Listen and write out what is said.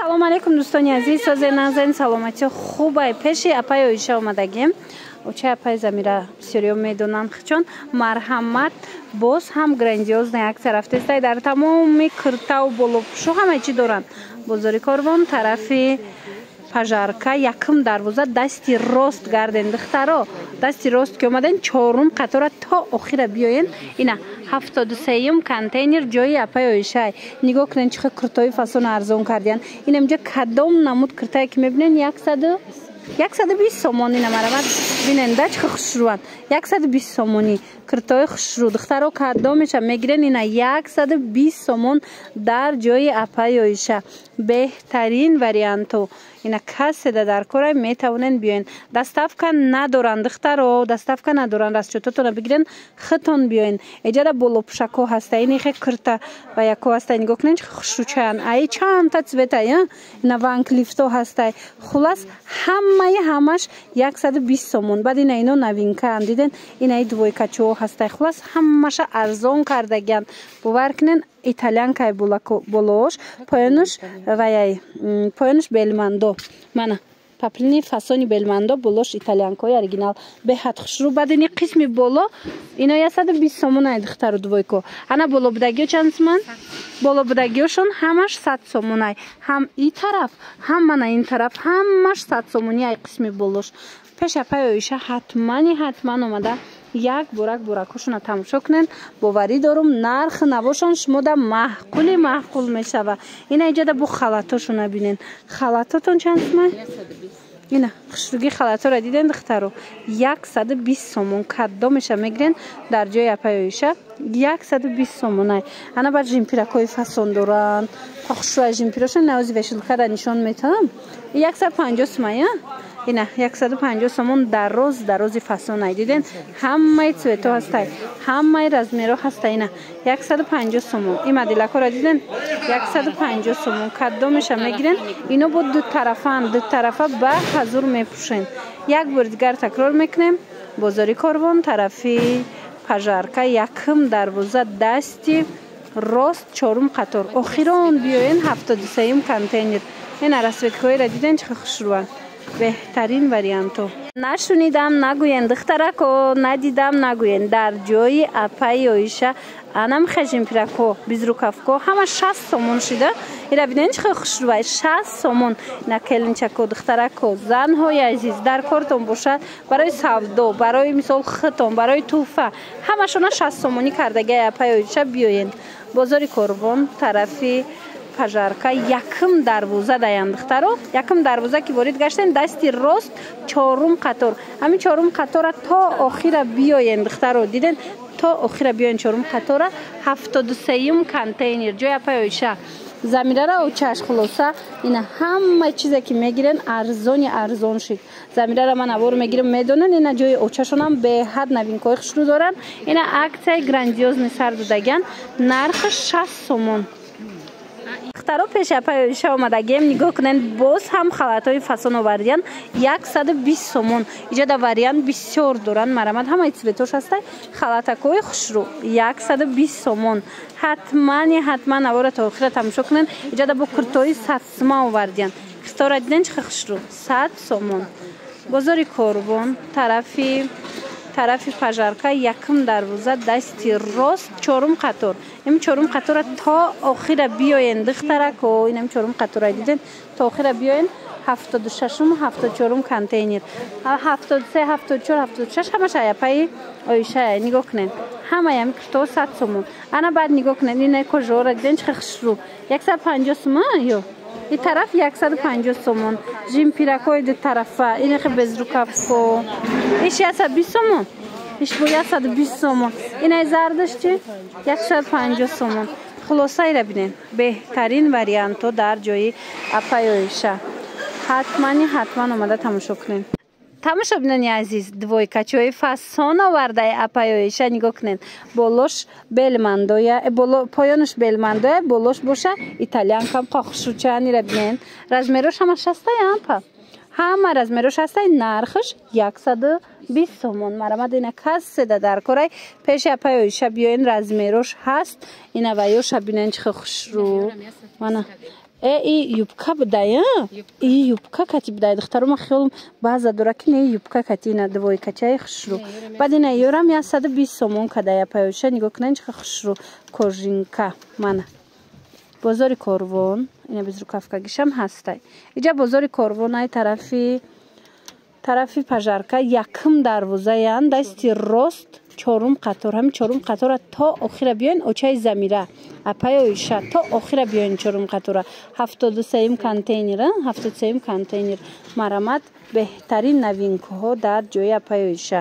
салом алейкум дӯстони азиз, созе назен саломати хубай пеши апай Оиша омадагим. Оча апай Замира бисёриё медонанд хичон марҳамат боз ҳам грандиозна аксия рафтестай дар тамоми киртаву болопӯшу ҳама чӣ доранд. Бозори Корвон тарафи пажарка якм дарвоза дасти рост гарден духтаро, дасти рост ки омаден чорум қатора то охира биёен. Ина 73-ум контейнер ҷои апай Оишай. Нигоҳ кунен чихе куртои фасон арзон кардиян. Ина инҷа кадом намуд куртае ки мебинен 120 сомон. Ина марамат бинен да чихе хушрӯанд 120 сомони куртои хушрӯ духтаро кадомеша мегирен. Ина 120 сомон дар ҷои апай Оиша. Беҳтарин варианто. Ина каседа дар кора метавонен биёен. Доставка надоранд духтаро, доставка надоранд. Расчётотона бигирен хитон биёен. Эҷада болопӯшако ҳаста. Ин хе курта ва яко ҳаста. Нигоҳ кунен чихе хушрӯчаян. Ай чанта цвета ина ванклифто ҳастай. Хулас ҳамаш 120 сомон. Баъд ина ино новинкаанд. Диден ина двойкачо ҳастай. Хулас ҳамаша арзон кардагиян. Бовар кунен итальянкай болош поянуш ваяй поянуш белмандо мана паплини фасони белмандо болош итальянкой оригинал беҳад хушрӯ. Баъд ини қисми боло ино 120 сомон ай духтару двойко. Ана боло будагиё чанд сомон? Боло будагиёшон ҳамаш 100 сомон ай. Ҳам и тараф ҳам мана ин тараф ҳамаш 100 сомони ай қисми болош. Пеш апай Оиша ҳатман омада як буракошона тамошо кунен. Боварӣ дорум нарх навошон шумода маъқул мешава. Ина иҷада бу халатошона бинен. Халатотон чанд сомон? Ина хушрӯги халатора диден духтаро 120 сомон. Кадомеша мегирен дар ҷои апай Оиша 120 сомон ай. Ана бар жимпиракои фасон доранд. Та хушрӯ жимпирашон наози вешилкада нишон метавам 150 сомон. Ина 150 сомон дарози фасон ай. Диден ҳамаи цвето ҳастай, ҳамаи размеро ҳастай. Ина 150 сомон. И модилакора диден 150 сомон. кадомеша мегирен. Ино бо ду тарафа ба ҳазур мепӯшен. Як бори дигар такрор мекунем. Бозори Корвон тарафи пажарка якм дарвоза дасти рост чорум қатор. Охирон биёен 73-ум контейнер. Ина расветкоира диден чихе хушрӯанд. Беҳтарин варианто. Нашунидам нагӯен духтарако, надидам нагӯен. Дар ҷои апай Оиша анам хежимпирако безрукавко ҳама 60 сомон шида. Ира бинен чихе хушрӯай 60 сомон. На келинчако духтарако занҳои азиз дар кортон бошад барои савдо, барои мисол хитон, барои туҳфа ҳамашона 60 сомонӣ кардагиай апай Оиша биёен. Бозори Корвон тарафи пажарка якм дарвоза даянд духтаро. Якм дарвоза ки ворид гаштен дасти рост чорум қатор. Ҳамин чорум қатора то охира биёен духтаро. Диден то охира биёен чорум қатора 73-ум контейнер ҷои апай Оиша. Замирара очаш хулоса ина ҳама чизе ки мегирен арзон шид. Замирара ман авор мегирем медонен. Ина ҷои очашонам беҳад новинкои хушрӯ доранд. Ина аксияи грандиозни сар додагиян. Нархи 60 сомон. духтаро пеши апай Оиша омадагем. Нигоҳ кунен боз ҳам халатҳои фасон овардиян 120 сомон. иҷада вариант бисёр доранд. марамат ҳамаи цветош ҳастай. халатакои хушрӯ 120 сомон. ҳатман авора то охира тамошо кунен. иҷада бо куртои сатсма овардиян. куртора диден чихе хушрӯ 100 сомон. Бозори Корвон тарафи пажарка якм дарвоза дасти рост чорум қатор. Ин чорум қатора то охира биёен духтарако. Ин чорум қатора диден то охира биёен 76-ум 74-ум контейнер. 73 74 76 ҳамаш апай Оиша. нигоҳ кунен ҳамаи курто 100 сомон. ана баъд нигоҳ кунен ин кожора диден чихе хушрӯ 150 сомон ё и тараф 150 сомон. жимпиракои ду тарафа ин хе безрукавко иш 120 сомон. иш бо 120 сомон. ин зардаш чи 150 сомон. хулоса ира бинен. беҳтарин варианто дар ҷои апай Оиша. ҳатман омада тамошо кунен. тамошо бинани азиз двойкачои фасон овардаи апай Оиша. нигоҳ кунен болош белмандоя поёнуш белмандоя болош боша итальянкам хушрӯчаян. ира бинен размерош ҳама шастая ампа ҳама размерош ҳастай. нархиш 120 сомон. марамад ина каседа дар корай пеши апай Оиша биёен размерош ҳаст. ина ваёша бинен чихе хушрӯ. мана ای юбка будая? ای юбка кати будая. Духтарум хиёлум баъза дора ки не юбка кати на двои качаи хушру. Баъд ина ёрам 120 сомон кадая паёша нигоҳ кунан чиқа хушру кожинка мана. Бозори Корвон, ина без рукавкагишам ҳастай. Иҷа бозори Корвон ай тарафи пажарка якм дарвозаян дасти рост чорум қатор ҳами чорум қатора то охира биёин очаи замира апаёиша то охира биёин чорум қатора 73 контейнер марамат беҳтарин новинкаҳо дар ҷои апаёиша.